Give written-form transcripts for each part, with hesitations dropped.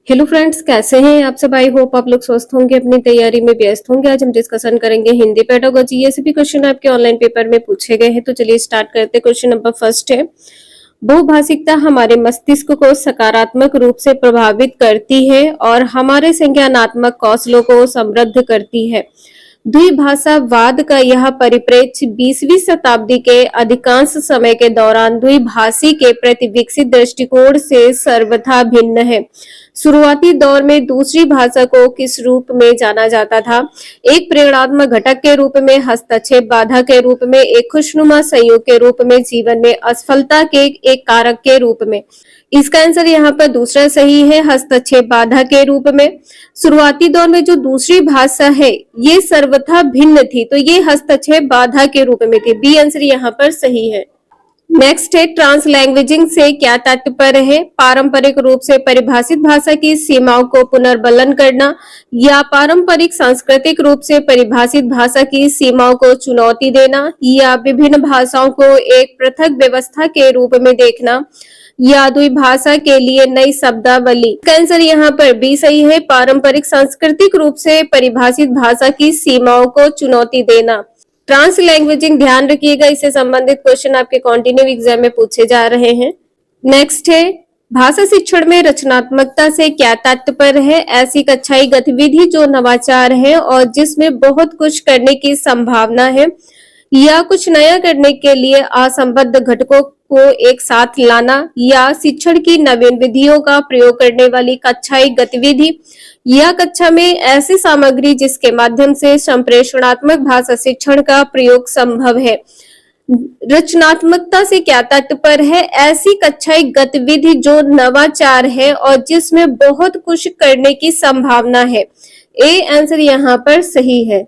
Hello friends, कैसे हैं आप सब। आई होप आप लोग स्वस्थ होंगे, अपनी तैयारी में व्यस्त होंगे। आज हम डिस्कशन करेंगे हिंदी पेडागोजी। ये सभी क्वेश्चन आपके ऑनलाइन पेपर में पूछे गए हैं, तो चलिए स्टार्ट करते हैं। क्वेश्चन नंबर फर्स्ट है, बहुभाषिकता हमारे मस्तिष्क को सकारात्मक रूप से प्रभावित करती है और हमारे संज्ञानात्मक कौशलों को समृद्ध करती है। द्विभाषावाद का यह परिप्रेक्ष्य 20वीं शताब्दी के अधिकांश समय के दौरान द्विभाषी के प्रति विकसित दृष्टिकोण से सर्वथा भिन्न है। शुरुआती दौर में दूसरी भाषा को किस रूप में जाना जाता था? एक प्रेरणात्मक घटक के रूप में, हस्तक्षेप बाधा के रूप में, एक खुशनुमा संयोग के रूप में, जीवन में असफलता के एक कारक के रूप में। इसका आंसर यहाँ पर दूसरा सही है, हस्तक्षेप बाधा के रूप में। शुरुआती दौर में जो दूसरी भाषा है ये सर्वथा भिन्न थी, तो ये हस्तक्षेप बाधा के रूप में थी। बी आंसर यहाँ पर सही है। नेक्स्ट है, ट्रांसलैंग्वेजिंग से क्या तात्पर्य है? पारंपरिक रूप से परिभाषित भाषा की सीमाओं को पुनर्बलन करना, या पारंपरिक सांस्कृतिक रूप से परिभाषित भाषा की सीमाओं को चुनौती देना, या विभिन्न भाषाओं को एक पृथक व्यवस्था के रूप में देखना, या द्विभाषा के लिए नई शब्दावली। इसका आंसर यहाँ पर बी सही है, पारंपरिक सांस्कृतिक रूप से परिभाषित भाषा की सीमाओं को चुनौती देना। ट्रांसलैंग्वेजिंग ध्यान रखिएगा, इससे संबंधित क्वेश्चन आपके कॉन्टिन्यू एग्जाम में पूछे जा रहे हैं। नेक्स्ट है, भाषा शिक्षण में रचनात्मकता से क्या तात्पर्य है? ऐसी कक्षाई गतिविधि जो नवाचार है और जिसमें बहुत कुछ करने की संभावना है, या कुछ नया करने के लिए असंबद्ध घटकों को एक साथ लाना, या शिक्षण की नवीन विधियों का प्रयोग करने वाली कक्षाई गतिविधि, या कक्षा में ऐसी सामग्री जिसके माध्यम से संप्रेषणात्मक भाषा शिक्षण का प्रयोग संभव है। रचनात्मकता से क्या तात्पर्य है? ऐसी कक्षाई गतिविधि जो नवाचार है और जिसमें बहुत कुछ करने की संभावना है। ए आंसर यहाँ पर सही है।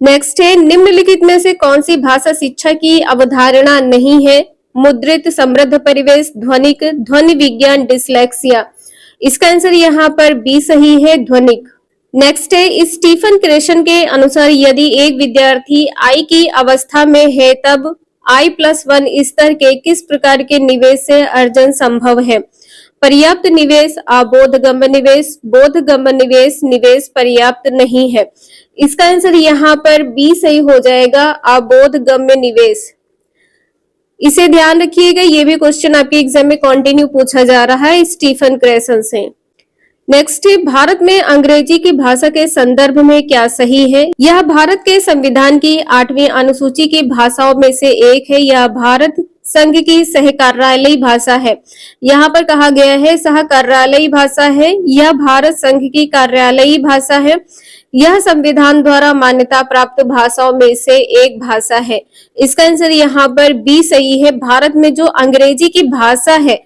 नेक्स्ट है, निम्नलिखित में से कौन सी भाषा शिक्षा की अवधारणा नहीं है? मुद्रित, समृद्ध परिवेश, ध्वनिक, ध्वनि विज्ञान, डिसलेक्सिया। इसका आंसर यहाँ पर बी सही है, ध्वनिक। नेक्स्ट है, स्टीफन क्रेशन के अनुसार यदि एक विद्यार्थी आई की अवस्था में है तब I+1 स्तर के किस प्रकार के निवेश से अर्जन संभव है? पर्याप्त निवेश, अबोधगम्य निवेश, बोधगम्य निवेश, निवेश पर्याप्त नहीं है। इसका आंसर यहाँ पर बी सही हो जाएगा, अबोधगम्य निवेश। इसे ध्यान रखिएगा, ये भी क्वेश्चन आपके एग्जाम में कंटिन्यू पूछा जा रहा है स्टीफन क्रेसन से। नेक्स्ट है, भारत में अंग्रेजी की भाषा के संदर्भ में क्या सही है? यह भारत के संविधान की 8वीं अनुसूची की भाषाओं में से एक है। यह भारत संघ की सहकार्यालयी भाषा है। यहाँ पर कहा गया है सहकार्यालयी भाषा है, यह भारत संघ की कार्यालयी भाषा है। यह संविधान द्वारा मान्यता प्राप्त भाषाओं में से एक भाषा है। इसका आंसर यहाँ पर बी सही है। भारत में जो अंग्रेजी की भाषा है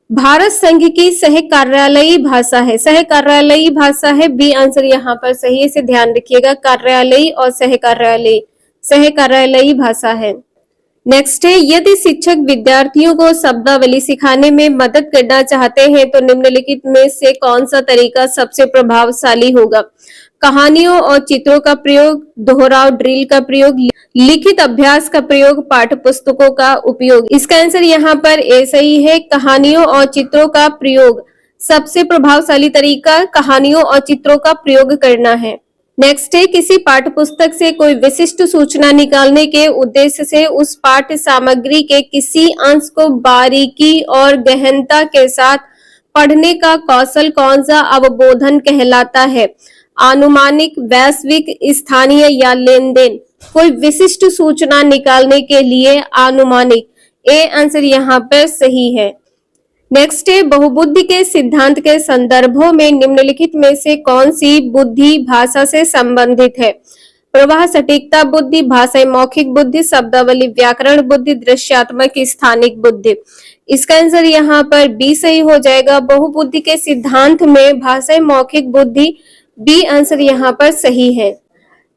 भारत संघ की सहकार्यालयी भाषा है, सहकार्यालयी भाषा है। बी आंसर यहाँ पर सही है, इसे ध्यान रखिएगा, कार्यालयी और सहकार्यालयी भाषा है। नेक्स्ट है, यदि शिक्षक विद्यार्थियों को शब्दावली सिखाने में मदद करना चाहते हैं तो निम्नलिखित में से कौन सा तरीका सबसे प्रभावशाली होगा? कहानियों और चित्रों का प्रयोग, दोहराव ड्रिल का प्रयोग, लिखित अभ्यास का प्रयोग, पाठ्य पुस्तकों का उपयोग। इसका आंसर यहाँ पर ए सही है, कहानियों और चित्रों का प्रयोग। सबसे प्रभावशाली तरीका कहानियों और चित्रों का प्रयोग करना है। नेक्स्ट है, किसी पाठ्य पुस्तक से कोई विशिष्ट सूचना निकालने के उद्देश्य से उस पाठ्य सामग्री के किसी अंश को बारीकी और गहनता के साथ पढ़ने का कौशल कौन सा अवबोधन कहलाता है? अनुमानिक, वैश्विक, स्थानीय या लेन देन। कोई विशिष्ट सूचना निकालने के लिए अनुमानिक। ए आंसर यहाँ पर सही है। नेक्स्ट है, बहुबुद्धि के सिद्धांत के संदर्भों में निम्नलिखित में से कौन सी बुद्धि भाषा से संबंधित है? प्रवाह, सटीकता बुद्धि, भाषाई मौखिक बुद्धि, शब्दावली व्याकरण बुद्धि, दृश्यात्मक स्थानिक बुद्धि। इसका आंसर यहाँ पर बी सही हो जाएगा। बहुबुद्धि के सिद्धांत में भाषाई मौखिक बुद्धि, बी आंसर यहाँ पर सही है।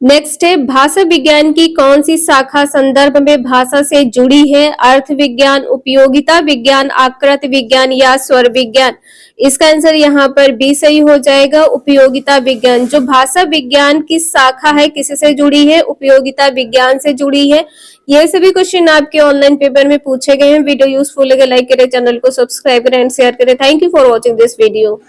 नेक्स्ट है, भाषा विज्ञान की कौन सी शाखा संदर्भ में भाषा से जुड़ी है? अर्थ विज्ञान, उपयोगिता विज्ञान, आकृत विज्ञान या स्वर विज्ञान। इसका आंसर यहाँ पर बी सही हो जाएगा, उपयोगिता विज्ञान। जो भाषा विज्ञान की शाखा है किससे जुड़ी है? उपयोगिता विज्ञान से जुड़ी है। ये सभी क्वेश्चन आपके ऑनलाइन पेपर में पूछे गए हैं। वीडियो यूजफुल लगे लाइक करें, चैनल को सब्सक्राइब करें एंड शेयर करें। Thank you for watching this video.